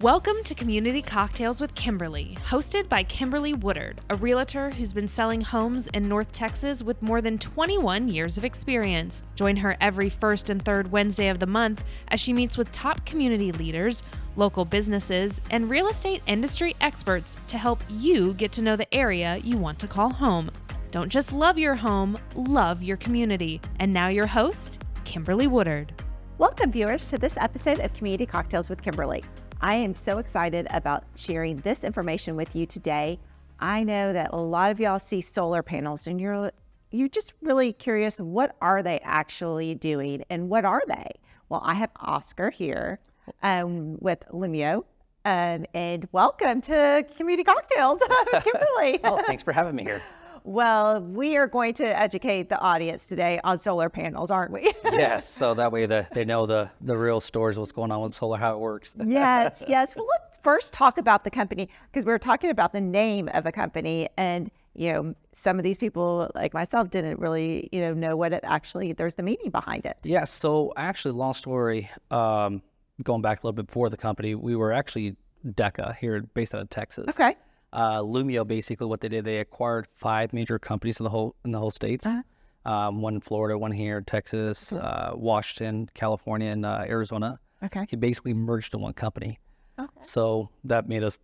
Welcome to Community Cocktails with Kimberly, hosted by Kimberly Woodard, a realtor who's been selling homes in North Texas with more than 21 years of experience. Join her every first and third Wednesday of the month as she meets with top community leaders, local businesses, and real estate industry experts to help you get to know the area you want to call home. Don't just love your home, love your community. And now your host, Kimberly Woodard. Welcome, viewers, to this episode of Community Cocktails with Kimberly. I am so excited about sharing this information with you today. I know that a lot of y'all see solar panels and you're just really curious, what are they actually doing and what are they? Well, I have Oscar here with Lumio. And welcome to Community Cocktails, Kimberly. Oh, thanks for having me here. Well, we are going to educate the audience today on solar panels, aren't we? Yes, so that way they know the real stories, what's going on with solar, how it works. Yes. Well, let's first talk about the company, because we were talking about the name of the company, and some of these people, like myself, didn't really know what it actually. There's the meaning behind it. Yeah. So actually, long story. Going back a little bit before the company, we were actually DECA here, based out of Texas. Okay. Lumio, basically what they did, they acquired 5 major companies in the whole states. One in Florida, one here in Texas, Washington, California, and Arizona. Okay. He basically merged to one company. Okay. So that made us,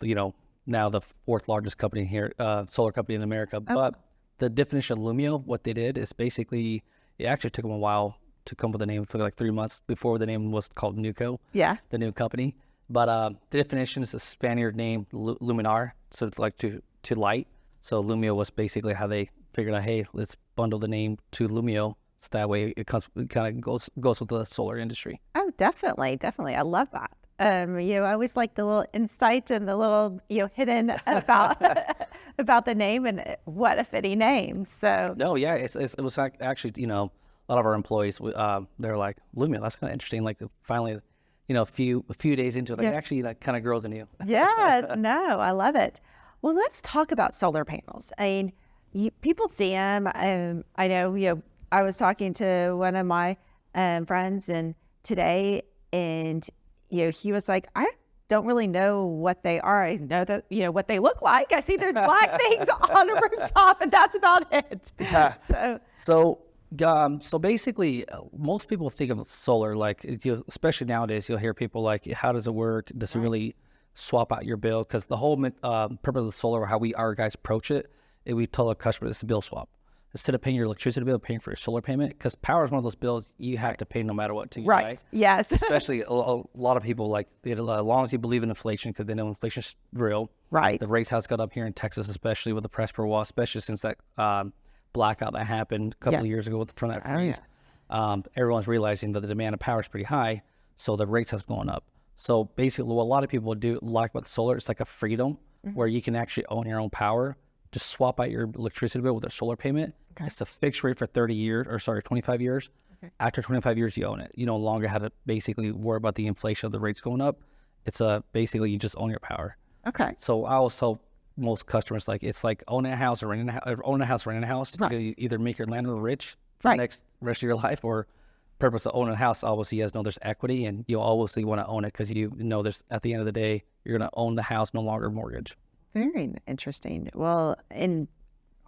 now the 4th largest company here, solar company in America. Okay. But the definition of Lumio, what they did is basically, it actually took them a while to come up with a name. For like 3 months before the name was called Nuco. Yeah. The new company. But the definition is a Spaniard name, luminar, so it's like to light. So Lumio was basically how they figured out, hey, let's bundle the name to Lumio, so that way it kind of goes with the solar industry. Oh, definitely. I love that. I always like the little insights and the little hidden about about the name, and what a fitting name. So no, yeah, it was like actually, a lot of our employees, they're like, Lumio, that's kind of interesting. Like finally. A few days into it, like actually that kind of grows in you. Yes, no, I love it. Well, let's talk about solar panels. I mean, people see them. I know, I was talking to one of my friends today, and he was like, I don't really know what they are. I know that what they look like. I see there's black things on a rooftop, and that's about it. Yeah. So basically, most people think of solar like, especially nowadays, you'll hear people like, how does it work? Does it really swap out your bill? Because the whole purpose of the solar, how our guys approach it, we tell our customers it's a bill swap. Instead of paying your electricity bill, paying for your solar payment, because power is one of those bills you have to pay no matter what to you. Right. Yes. Especially a lot of people, like, as long as you believe in inflation, because they know inflation's real. Right. The rates has gone up here in Texas, especially with the price per watt, especially since that blackout that happened a couple of years ago from that freeze. Everyone's realizing that the demand of power is pretty high, so the rates has gone up. So basically, what a lot of people do like about solar, it's like a freedom where you can actually own your own power. Just swap out your electricity bill with a solar payment. Okay. It's a fixed rate for 25 years. Okay. After 25 years, you own it. You no longer have to basically worry about the inflation of the rates going up. It's basically you just own your power. Okay. So I always tell most customers, like, it's like owning a house or renting a house. Renting a house. Right. You can either make your landlord rich for the next rest of your life, or purpose of owning a house. Obviously, you guys know there's equity, and you obviously want to own it because there's, at the end of the day, you're going to own the house, no longer mortgage. Very interesting. Well, and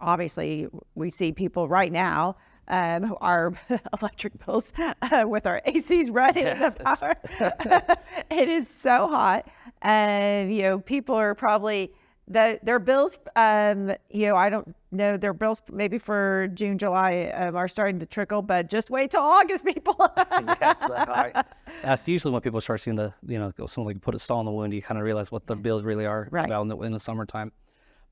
obviously we see people right now who are electric bills with our ACs running the power. It is so hot. People are probably their bills. I don't know, their bills maybe for June, July are starting to trickle, but just wait till August, people. Yes, that's usually when people start seeing someone like put a saw in the wound. You kind of realize what the bills really are about in the summertime.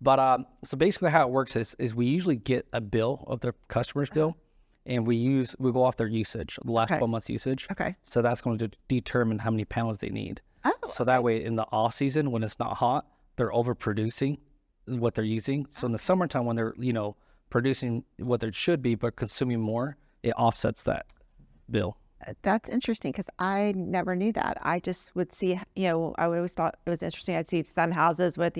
But so basically, how it works is we usually get a bill of the customer's bill, and we go off their usage, the last 12 months usage. Okay. So that's going to determine how many panels they need. Oh. So that way, in the off season, when it's not hot, they're overproducing what they're using. So in the summertime, when they're producing what they should be but consuming more, it offsets that bill. That's interesting, because I never knew that. I just would see, I always thought it was interesting. I'd see some houses with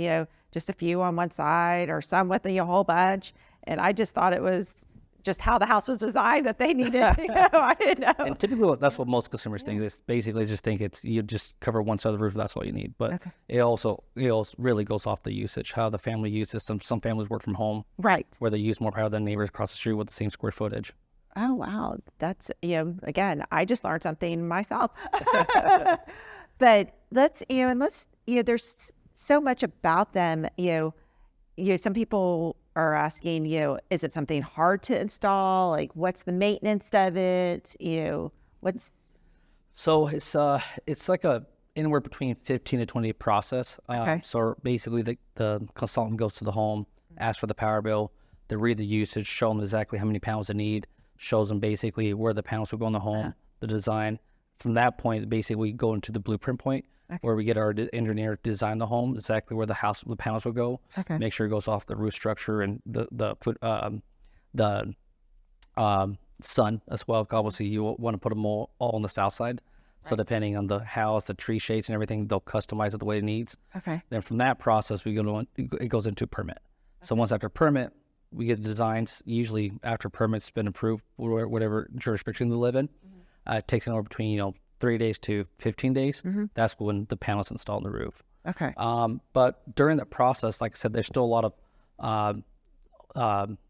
just a few on one side, or some with a whole bunch, and I just thought it was just how the house was designed that they needed. I didn't know. And typically, that's what most consumers think. Is basically just think it's you just cover one side of the roof. That's all you need. But it also really goes off the usage, how the family uses. Some families work from home, right, where they use more power than neighbors across the street with the same square footage. Oh wow, that's again, I just learned something myself. But let's there's so much about them. Some people are asking, is it something hard to install? Like, what's the maintenance of it? So it's like a anywhere between 15 to 20 process. So basically, the consultant goes to the home, asks for the power bill, they read the usage, show them exactly how many panels they need, shows them basically where the panels will go in the home, the design. From that point, basically, we go into the blueprint point. Where we get our engineer design the home exactly where the panels will go. Make sure it goes off the roof structure and the sun as well. Obviously, you want to put them all on the south side. So depending on the house, the tree shades and everything, they'll customize it the way it needs. Then from that process, it goes into permit. So once after permit, we get the designs. Usually after permit's been approved, whatever jurisdiction they live in, it takes anywhere between 3 days to 15 days. That's when the panels install on the roof. But during that process, like I said, there's still a lot of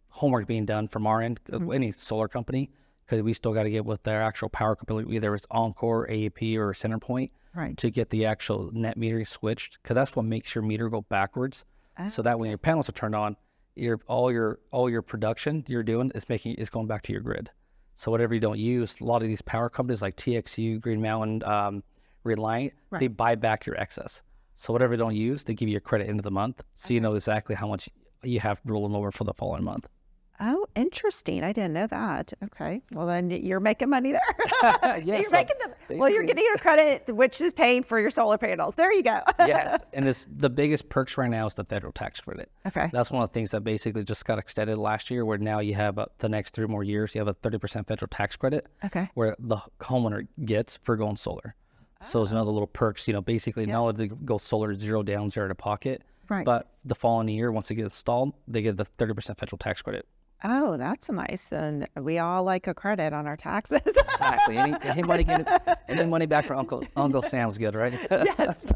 homework being done from our end, any solar company, because we still got to get with their actual power company, either it's Encore, AEP, or CenterPoint, to get the actual net metering switched, because that's what makes your meter go backwards. So that when your panels are turned on, all your production you're doing is going back to your grid. So whatever you don't use, a lot of these power companies like TXU, Green Mountain, Reliant, they buy back your excess. So whatever you don't use, they give you a credit end of the month, so you know exactly how much you have rolling over for the following month. Oh, interesting. I didn't know that. Okay. Well, then you're making money there. Yes. You're getting your credit, which is paying for your solar panels. There you go. Yes. And the biggest perks right now is the federal tax credit. That's one of the things that basically just got extended last year, where now you have the next 3 more years, you have a 30% federal tax credit where the homeowner gets for going solar. So it's another little perks, basically not only to go solar, zero down, zero to pocket, but the following year, once it gets installed, they get the 30% federal tax credit. Oh, that's nice. And we all like a credit on our taxes. Exactly. Any money back for Uncle Sam's good, right? Yes.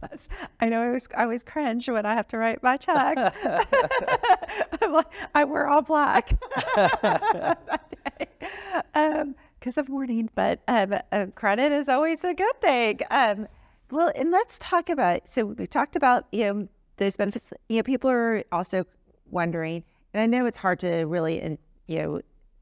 I know I always cringe when I have to write my checks. I'm like, I wear all black that day because of mourning. But credit is always a good thing. Well, and let's talk about, so we talked about, those benefits. People are also wondering, and I know it's hard to really,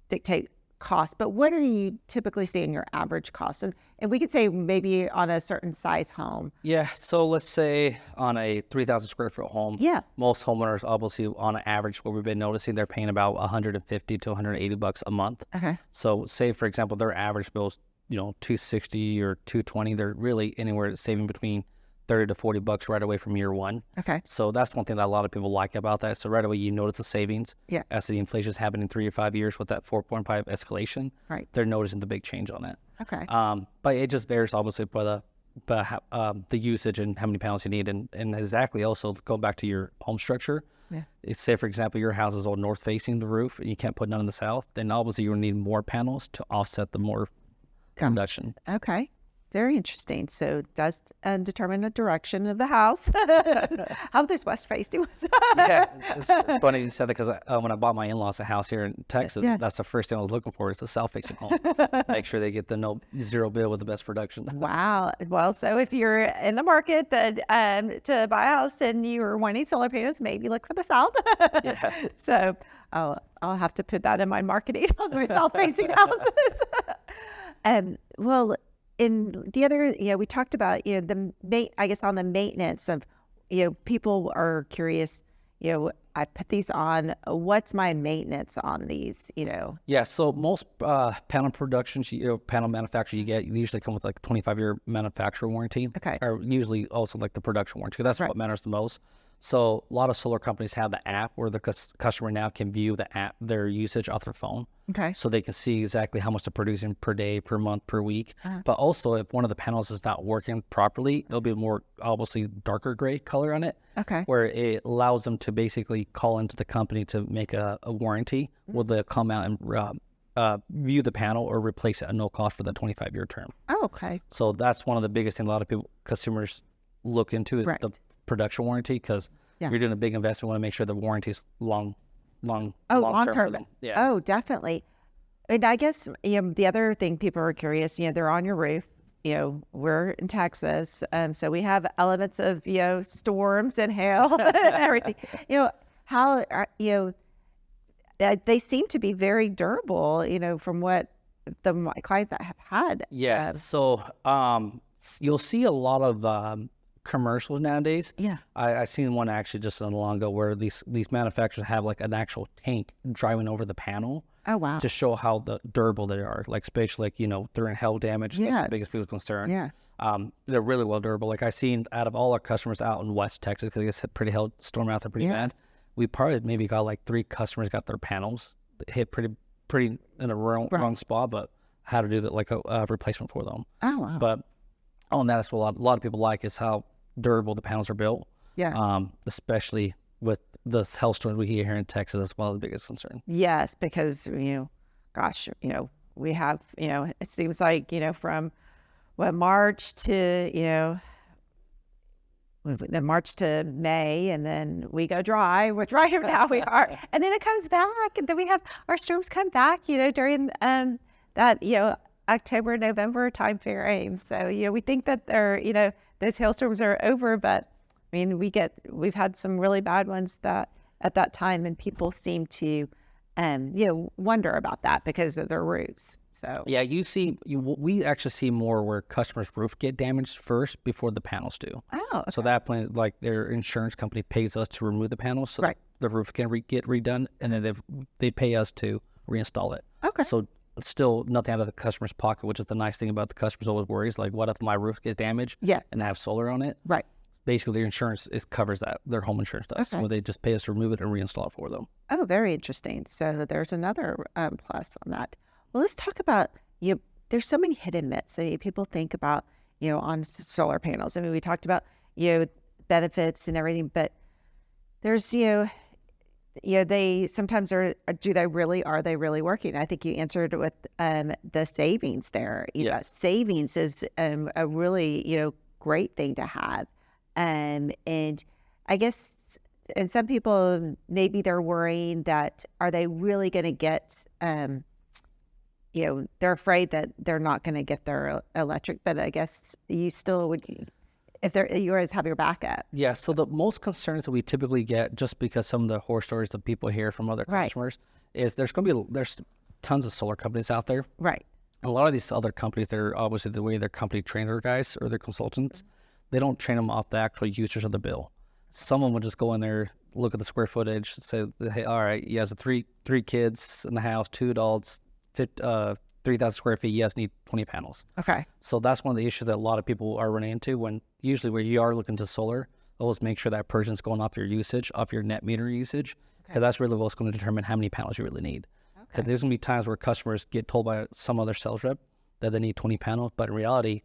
dictate cost, but what are you typically seeing your average cost? And we could say maybe on a certain size home. Yeah. So let's say on a 3,000 square foot home, most homeowners, obviously on average, what we've been noticing, they're paying about $150 to $180 a month. So say, for example, their average bill's, $260 or $220. They're really anywhere saving between $30 to $40 right away from year one. So that's one thing that a lot of people like about that. So right away you notice the savings. As the inflation is happening in 3 or 5 years with that 4.5 escalation. They're noticing the big change on that. But it just varies obviously by the usage and how many panels you need, and exactly also go back to your home structure. It's, say for example your house is all north facing the roof and you can't put none in the south, then obviously you'll need more panels to offset the more production. Very interesting. So it does determine the direction of the house. How there's west facing. It's funny you said that, because when I bought my in-laws a house here in Texas, that's the first thing I was looking for, is the south facing home. Make sure they get the zero bill with the best production. Wow. Well, so if you're in the market to buy a house and you're wanting solar panels, maybe look for the south. So I'll have to put that in my marketing on the south facing houses. Well, in the other, we talked about, I guess on the maintenance of, people are curious, I put these on, what's my maintenance on these, Yeah, so most panel productions, panel manufacturer you usually come with like 25-year manufacturer warranty. Or usually also like the production warranty. That's what matters the most. So a lot of solar companies have the app where the customer now can view the app, their usage off their phone. Okay. So they can see exactly how much they're producing per day, per month, per week. But also if one of the panels is not working properly, it'll be a more obviously darker gray color on it. Okay. Where it allows them to basically call into the company to make a warranty where they'll come out and view the panel or replace it at no cost for the 25-year term. Oh, okay. So that's one of the biggest things a lot of consumers look into is the production warranty, because you're doing a big investment. You want to make sure the warranty is long term. Yeah. Oh, definitely. And I guess the other thing people are curious, they're on your roof. We're in Texas, so we have elements of storms and hail and everything. How they seem to be very durable. From what my clients that have had. Yes. So you'll see a lot of commercials nowadays. Yeah. I seen one actually just not long ago where these manufacturers have like an actual tank driving over the panel. Oh, wow. To show how durable they are, like especially during hail damage. That's the biggest biggest concern. Yeah. They're really well durable. Like I seen out of all our customers out in West Texas, because it's a pretty hail storm out there pretty bad. We probably maybe got like 3 customers got their panels hit pretty in a wrong spot, but had to do that like a replacement for them. Oh, wow. But on that's what a lot of people like is how durable the panels are built. Yeah. Especially with the hailstorms we hear here in Texas, that's one of the biggest concerns. Yes, because we have it seems like from March to March to May, and then we go dry, which right now we are, and then it comes back, and then we have our storms come back during that October, November time frame. So we think that they're those hailstorms are over, but I mean we've had some really bad ones that at that time, and people seem to wonder about that because of their roofs. So yeah, we actually see more where customers' roof get damaged first before the panels do. Oh, okay. So that point, like their insurance company pays us to remove the panels, so the roof can get redone, and then they pay us to reinstall it. Okay. So it's still nothing out of the customer's pocket, which is the nice thing about the customers always worries, like what if my roof gets damaged? Yes. And I have solar on it? Right. Basically, their insurance covers that. Their home insurance does. Okay. So they just pay us to remove it and reinstall it for them. Oh, very interesting. So there's another plus on that. Well, let's talk about there's so many hidden myths. I mean, people think about on solar panels. I mean, we talked about benefits and everything, but there's they sometimes are they really working? I think you answered with the savings there. Yes. Savings is a really great thing to have. And I guess, and some people, maybe they're worrying that, are they really going to get, they're afraid that they're not going to get their electric, but I guess you still would, if you always have your backup. Yeah. So the most concerns that we typically get, just because some of the horror stories that people hear from other customers, is there's tons of solar companies out there. Right. A lot of these other companies, they're obviously the way their company trains their guys or their consultants. They don't train them off the actual usage of the bill. Someone would just go in there, look at the square footage, say, hey, all right, he has three kids in the house, 2 adults, 3,000 square feet, you need 20 panels. Okay. So that's one of the issues that a lot of people are running into when usually where you are looking to solar, always make sure that person's going off your usage, off your net meter usage, because that's really what's going to determine how many panels you really need. Okay. There's going to be times where customers get told by some other sales rep that they need 20 panels, but in reality,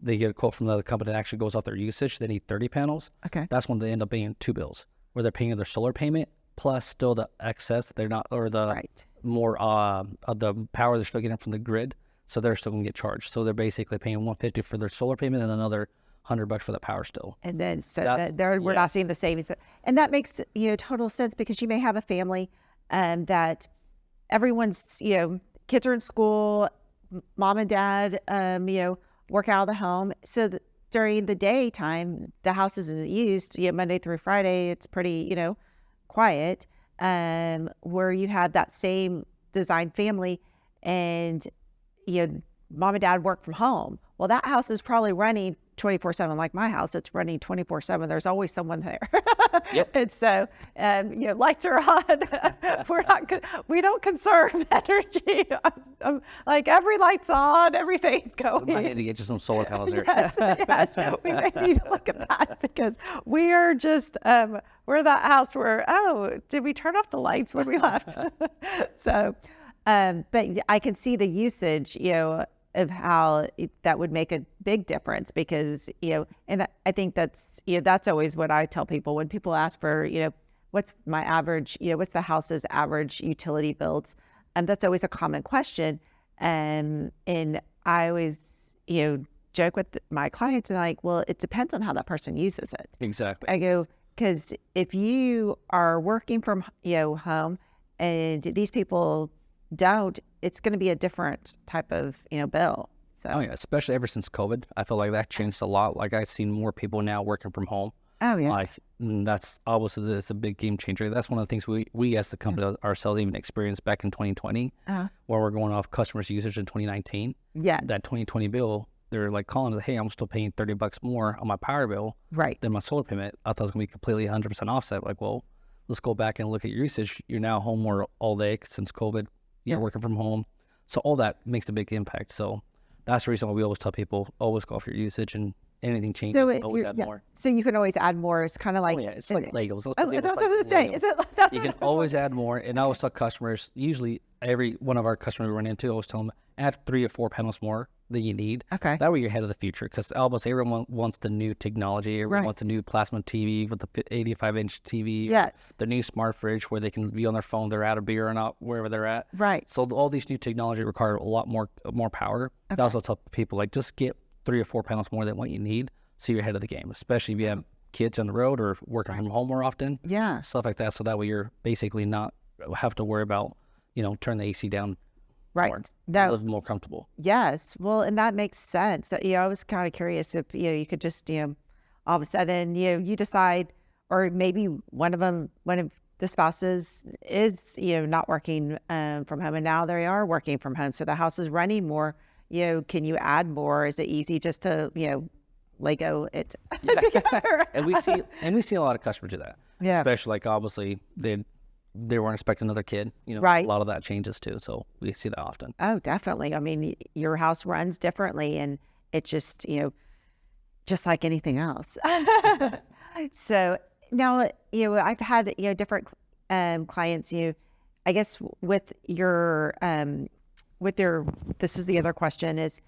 they get a quote from another company that actually goes off their usage. They need 30 panels. Okay. That's when they end up paying 2 bills, where they're paying their solar payment plus still the excess that they're not, or the more of the power they're still getting from the grid. So they're still going to get charged. So they're basically paying $150 for their solar payment and another $100 for the power still. And then we're not seeing the savings, and that makes total sense, because you may have a family that everyone's kids are in school, mom and dad work out of the home. So during the daytime, the house isn't used. Monday through Friday, it's pretty, quiet. Where you have that same design family, and mom and dad work from home. well, that house is probably running 24/7, like my house. It's running 24/7. There's always someone there. Yep. And so, lights are on. We don't conserve energy. Like every light's on, everything's going. I need to get you some solar panels here. Yes, we may need to look at that because we are just, we're that house where, did we turn off the lights when we left? So, but I can see the usage, of how that would make a big difference because, and I think that's always what I tell people when people ask for, what's my average, what's the house's average utility bills? That's always a common question. And I always, joke with my clients and like, well, it depends on how that person uses it. Exactly. I go, because if you are working from, home and these people don't, it's going to be a different type of, bill. So. Oh yeah, especially ever since COVID, I feel like that changed a lot. Like I've seen more people now working from home. Oh yeah. Like that's obviously it's a big game changer. That's one of the things we as the company ourselves even experienced back in 2020, where we're going off customers' usage in 2019. Yeah. That 2020 bill, they're like calling us, hey, I'm still paying $30 more on my power bill than my solar payment. I thought it was gonna be completely 100% offset. Like, well, let's go back and look at your usage. You're now home more all day since COVID. You're working from home. So all that makes a big impact. So that's the reason why we always tell people, always go off your usage and anything changes, always add more. So you can always add more. It's kind of like... it's like Legos. That's what I was going to say. Is it, you can always add more. And I always tell customers, usually every one of our customers we run into, I always tell them, add 3 or 4 panels more than you need. Okay. That way you're ahead of the future because almost everyone wants the new technology. Everyone wants a new plasma TV with the 85-inch TV. Yes. The new smart fridge where they can be on their phone, they're out of beer or not, wherever they're at. Right. So all these new technology require a lot more power. Okay. I also tell people, like, just get 3 or 4 panels more than what you need so you're ahead of the game, especially if you have kids on the road or working from home more often. Yeah. Stuff like that. So that way you're basically not have to worry about, turn the AC down. Right. More, no. Live more comfortable. Yes. Well, and that makes sense. I was kind of curious if, you could just, all of a sudden, you decide, or maybe one of the spouses is, not working from home and now they are working from home. So the house is running more, can you add more? Is it easy just to, Lego it together? And we see a lot of customers do that. Yeah. Especially like obviously they weren't expecting another kid, right. A lot of that changes too. So we see that often. Oh, definitely. I mean, your house runs differently and it just, just like anything else. So now, I've had, different clients, I guess with your, this is the other question is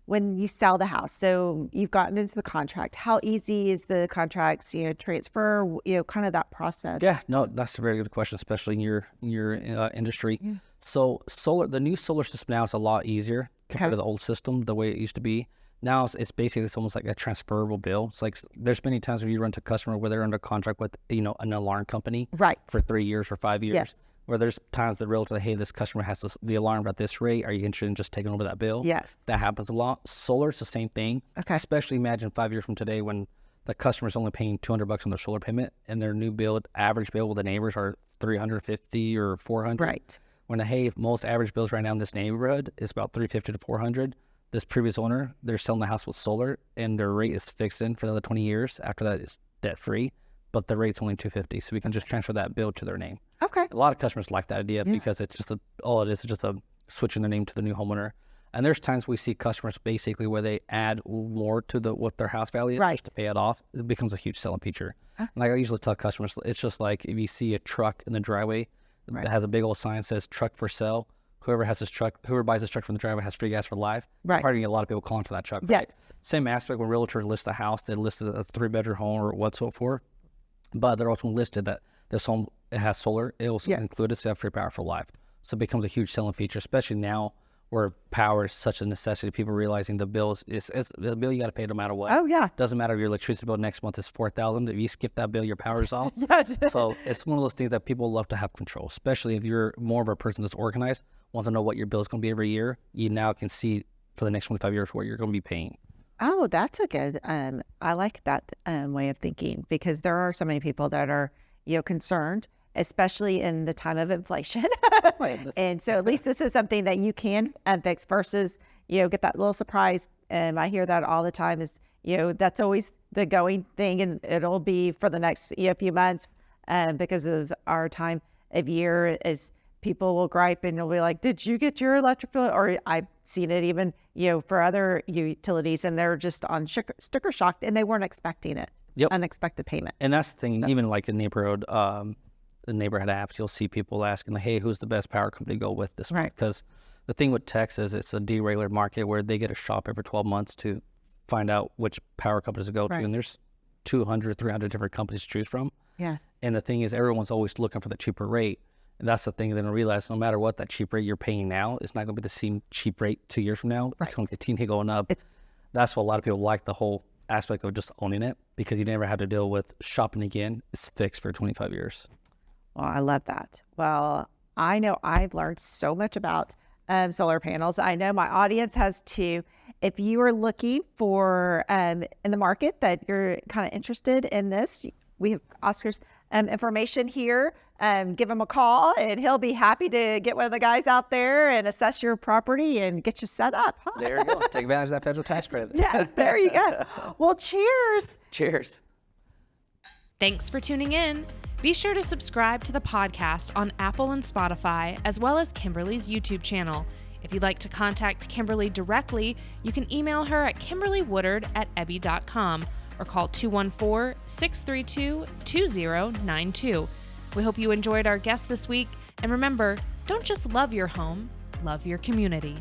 when you sell the house, so you've gotten into the contract, how easy is the contracts, transfer, kind of that process? Yeah, no, that's a very good question, especially in your industry. Yeah. So the new solar system now is a lot easier compared to the old system, the way it used to be. Now it's basically almost like a transferable bill. It's like there's many times where you run to a customer where they're under contract with, an alarm company for 3 years or 5 years. Yes. Where there's times the realtor, hey, this customer has the alarm at this rate. Are you interested in just taking over that bill? Yes. That happens a lot. Solar's the same thing. Okay. Especially imagine 5 years from today when the customer's only paying $200 on their solar payment and their new bill, average bill with the neighbors are $350 or $400. Right. When most average bills right now in this neighborhood is about $350 to $400. This previous owner, they're selling the house with solar and their rate is fixed in for another 20 years. After that, it's debt free, but the rate's only $250. So we can just transfer that bill to their name. Okay. A lot of customers like that idea because it's just all it is just a switching their name to the new homeowner. And there's times we see customers basically where they add more to what their house value is just to pay it off. It becomes a huge selling feature. Like I usually tell customers, it's just like if you see a truck in the driveway that has a big old sign that says truck for sale. Whoever buys this truck from the driveway has free gas for life. Right. Probably get a lot of people calling for that truck. Right? Yes. Same aspect when realtor lists a house, they listed a 3-bedroom home or whatsoever, but they're also listed that this home it has solar. It also included to have free power for life. So it becomes a huge selling feature, especially now where power is such a necessity. People realizing the bill is the bill you got to pay no matter what. Oh yeah. Doesn't matter if your electricity bill next month is $4,000. If you skip that bill, your power is off. Yes. So it's one of those things that people love to have control, especially if you're more of a person that's organized, wants to know what your bill is going to be every year. You now can see for the next 25 years what you're going to be paying. Oh, that's a good. I like that way of thinking because there are so many people that are concerned, especially in the time of inflation. And so at least this is something that you can fix versus, get that little surprise And I hear that all the time is, that's always the going thing, and it'll be for the next few months because of our time of year is people will gripe and you'll be like, did you get your electric bill? Or I've seen it even, for other utilities, and they're just on sticker shock and they weren't expecting it. Yep. Unexpected payment. And that's the thing, even like in neighborhood, the neighborhood apps, you'll see people asking, like, hey, who's the best power company to go with this month? Because the thing with Texas, it's a deregulated market where they get a shop every 12 months to find out which power companies to go to. And there's 200, 300 different companies to choose from. Yeah. And the thing is, everyone's always looking for the cheaper rate. And that's the thing they don't realize. No matter what that cheap rate you're paying now, it's not going to be the same cheap rate 2 years from now. It's going to continue going up. That's what a lot of people like, the whole aspect of just owning it, because you never have to deal with shopping again. It's fixed for 25 years. Well, I love that. Well, I know I've learned so much about solar panels. I know my audience has too. If you are looking for in the market that you're kind of interested in this, we have Oscar's information here. Give him a call and he'll be happy to get one of the guys out there and assess your property and get you set up. Huh? There you go. Take advantage of that federal tax credit. Yes, there you go. Well, cheers. Cheers. Thanks for tuning in. Be sure to subscribe to the podcast on Apple and Spotify, as well as Kimberly's YouTube channel. If you'd like to contact Kimberly directly, you can email her at kimberlywoodard@ebby.com or call 214-632-2092. We hope you enjoyed our guest this week. And remember, don't just love your home, love your community.